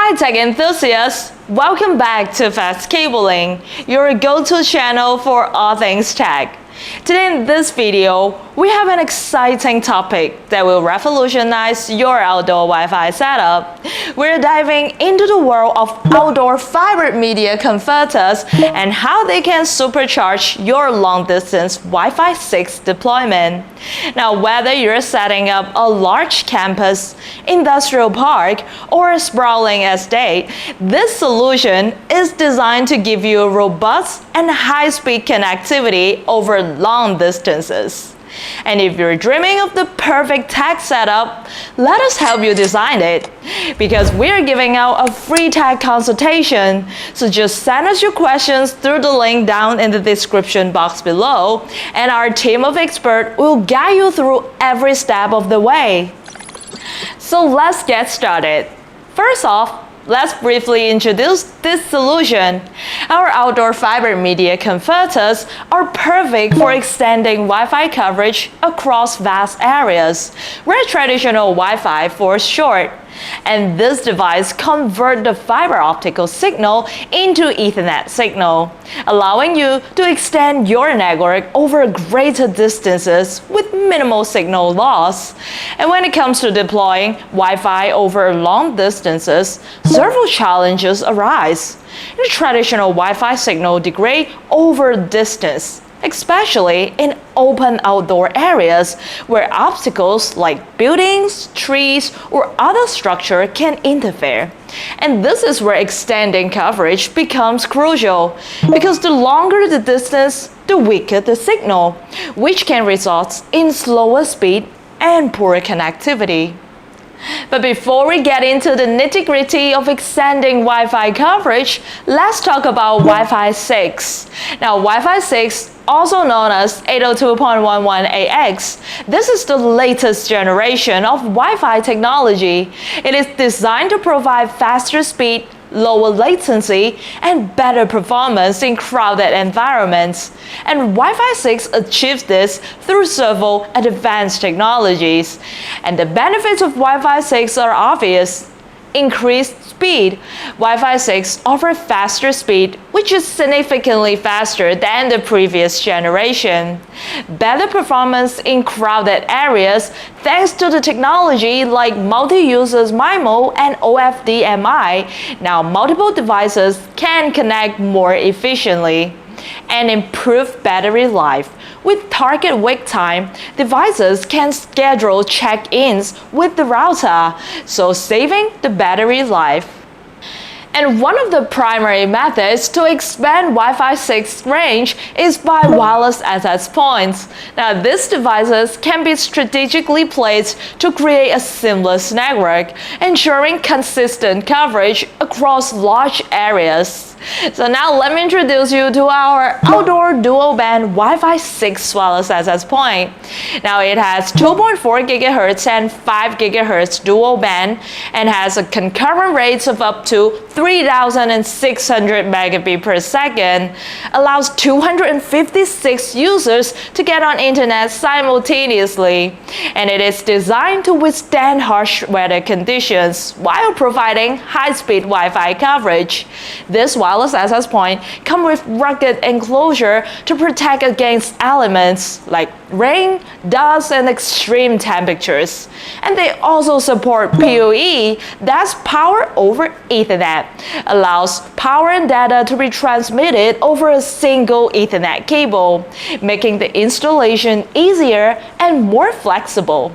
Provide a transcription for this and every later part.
Hi tech enthusiasts, welcome back to FASTCABLING, your go-to channel for all things tech. Today in this video, we have an exciting topic that will revolutionize your outdoor Wi-Fi setup. We're diving into the world of outdoor fiber media converters and how they can supercharge your long-distance Wi-Fi 6 deployment. Now, whether you're setting up a large campus, industrial park, or a sprawling estate, this solution is designed to give you a robust and high-speed connectivity over long distances. And if you're dreaming of the perfect tech setup, let us help you design it, because we're giving out a free tech consultation. So just send us your questions through the link down in the description box below, and our team of experts will guide you through every step of the way. So let's get started. First off, let's briefly introduce this solution. Our outdoor fiber media converters are perfect for extending Wi-Fi coverage across vast areas, where traditional Wi-Fi falls short. And this device converts the fiber optical signal into Ethernet signal, allowing you to extend your network over greater distances with minimal signal loss. And when it comes to deploying Wi-Fi over long distances, several challenges arise. The traditional Wi-Fi signal degrades over distance, especially in open outdoor areas where obstacles like buildings, trees, or other structure can interfere. And this is where extending coverage becomes crucial, because the longer the distance, the weaker the signal, which can result in slower speed and poorer connectivity. But before we get into the nitty-gritty of extending Wi-Fi coverage, let's talk about Wi-Fi 6. Now, Wi-Fi 6, also known as 802.11ax, this is the latest generation of Wi-Fi technology. It is designed to provide faster speed, lower latency, and better performance in crowded environments. And Wi-Fi 6 achieves this through several advanced technologies. And the benefits of Wi-Fi 6 are obvious. Increased speed. Wi-Fi 6 offers faster speed, which is significantly faster than the previous generation. Better performance in crowded areas thanks to the technology like multi-users MIMO and OFDMI. Now multiple devices can connect more efficiently. And improve battery life. With target wake time, devices can schedule check-ins with the router, so saving the battery life. And one of the primary methods to expand Wi-Fi 6 range is by wireless access points. Now, these devices can be strategically placed to create a seamless network, ensuring consistent coverage across large areas. So now let me introduce you to our outdoor dual-band Wi-Fi 6 wireless access point. Now it has 2.4 GHz and 5 GHz dual band and has a concurrent rates of up to 3,600 megabits per second, allows 256 users to get on internet simultaneously, and it is designed to withstand harsh weather conditions while providing high-speed Wi-Fi coverage. This wireless access point comes with rugged enclosure to protect against elements like rain, dust, and extreme temperatures. And they also support PoE, that's power over Ethernet, allows power and data to be transmitted over a single Ethernet cable, making the installation easier and more flexible.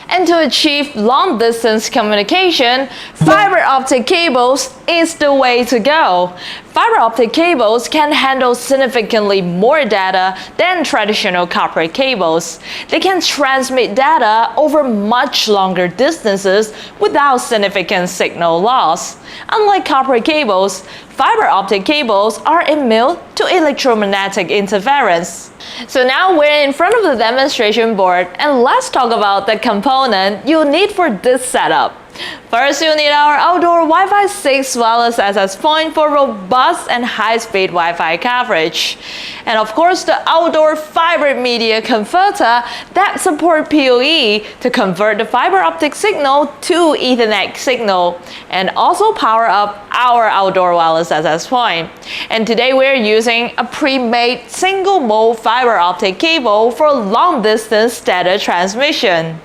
And to achieve long-distance communication, fiber optic cables is the way to go. Fiber optic cables can handle significantly more data than traditional copper cables. They can transmit data over much longer distances without significant signal loss. Unlike copper cables, fiber optic cables are immune to electromagnetic interference. So now we're in front of the demonstration board, and let's talk about the component you need for this setup. First, you'll need our outdoor Wi-Fi 6 wireless access point for robust and high-speed Wi-Fi coverage. And of course, the outdoor fiber media converter that support PoE to convert the fiber optic signal to Ethernet signal, and also power up our outdoor wireless access point. And today we're using a pre-made single-mode fiber optic cable for long-distance data transmission.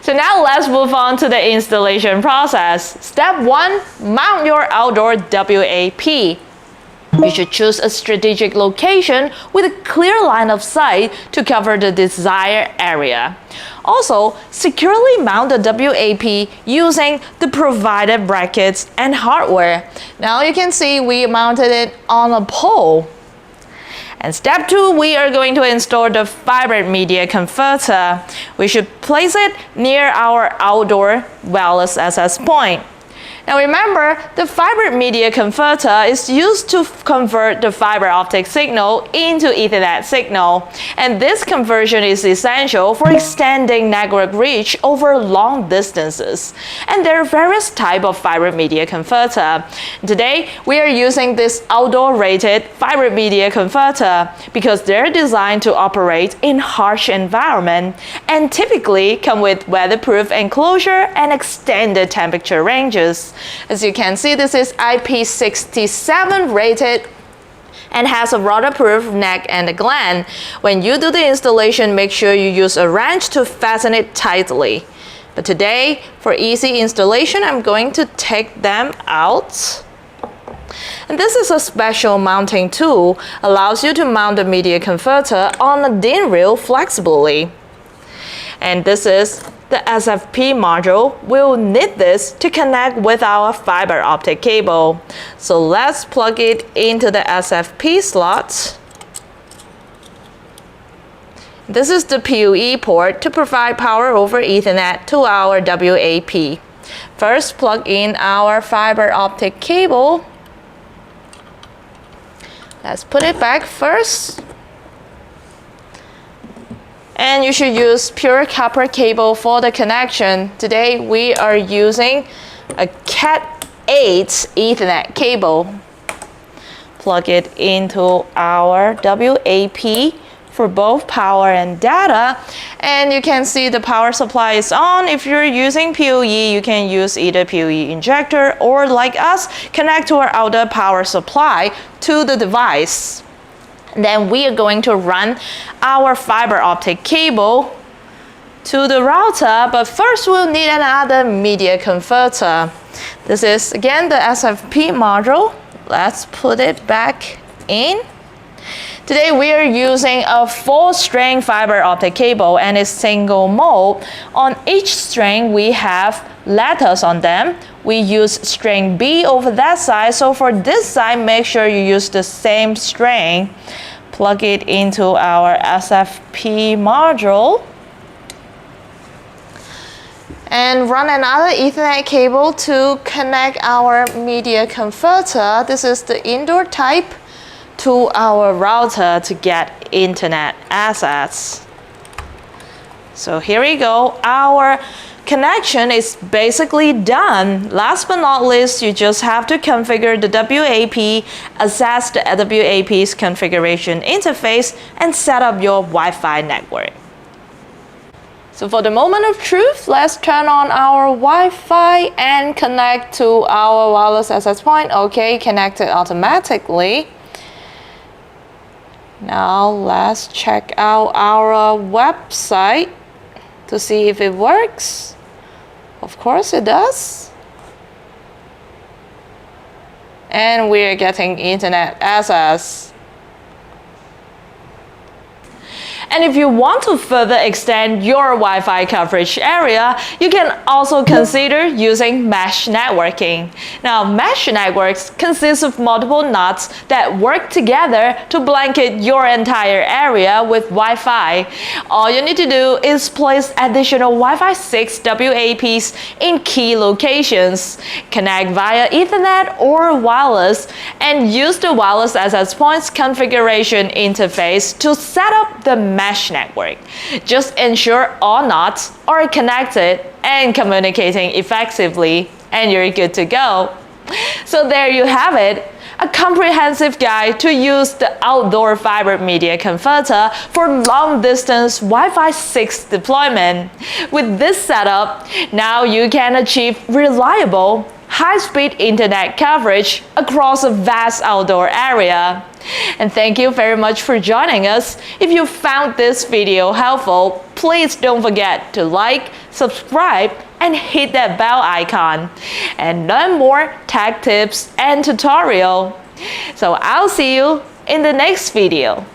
So now let's move on to the installation process. Step 1, mount your outdoor WAP. You should choose a strategic location with a clear line of sight to cover the desired area. Also, securely mount the WAP using the provided brackets and hardware. Now you can see we mounted it on a pole. And step 2, we are going to install the fiber media converter. We should place it near our outdoor wireless access point. Now remember, the fiber media converter is used to convert the fiber optic signal into Ethernet signal. And this conversion is essential for extending network reach over long distances. And there are various types of fiber media converter. Today, we are using this outdoor rated fiber media converter because they're designed to operate in harsh environment and typically come with weatherproof enclosure and extended temperature ranges. As you can see, this is IP67 rated and has a waterproof neck and a gland. When you do the installation, make sure you use a wrench to fasten it tightly. But today, for easy installation, I'm going to take them out. And this is a special mounting tool, allows you to mount the media converter on a DIN rail flexibly. And this is the SFP module. We'll need this to connect with our fiber optic cable. So let's plug it into the SFP slot. This is the PoE port to provide power over Ethernet to our WAP. First, plug in our fiber optic cable. Let's put it back first. And you should use pure copper cable for the connection. Today we are using a Cat 8 Ethernet cable. Plug it into our WAP for both power and data. And you can see the power supply is on. If you're using PoE, you can use either PoE injector or, like us, connect to our outdoor power supply to the device. Then we are going to run our fiber optic cable to the router, but first we'll need another media converter. This is again the SFP module. Let's put it back in. Today we are using a 4-string fiber optic cable and it's single mode. On each string we have letters on them. We use string B over that side, so for this side make sure you use the same string. Plug it into our SFP module and run another Ethernet cable to connect our media converter. This is the indoor type, to our router to get internet access. So here we go. Our connection is basically done. Last but not least, you just have to configure the WAP, access the WAP's configuration interface, and set up your Wi-Fi network. So for the moment of truth, let's turn on our Wi-Fi and connect to our wireless access point. Okay, connected automatically. Now let's check out our website to see if it works. Of course it does. And we're getting internet access. And if you want to further extend your Wi-Fi coverage area, you can also consider using mesh networking. Now, mesh networks consist of multiple nodes that work together to blanket your entire area with Wi-Fi. All you need to do is place additional Wi-Fi 6 WAPs in key locations, connect via Ethernet or wireless, and use the wireless access points configuration interface to set up the mesh mesh network. Just ensure all nodes are connected and communicating effectively, and you're good to go. So there you have it, a comprehensive guide to use the outdoor fiber media converter for long-distance Wi-Fi 6 deployment. With this setup, now you can achieve reliable, high-speed internet coverage across a vast outdoor area. And thank you very much for joining us. If you found this video helpful, please don't forget to like, subscribe, and hit that bell icon and learn more tech tips and tutorial. So I'll see you in the next video.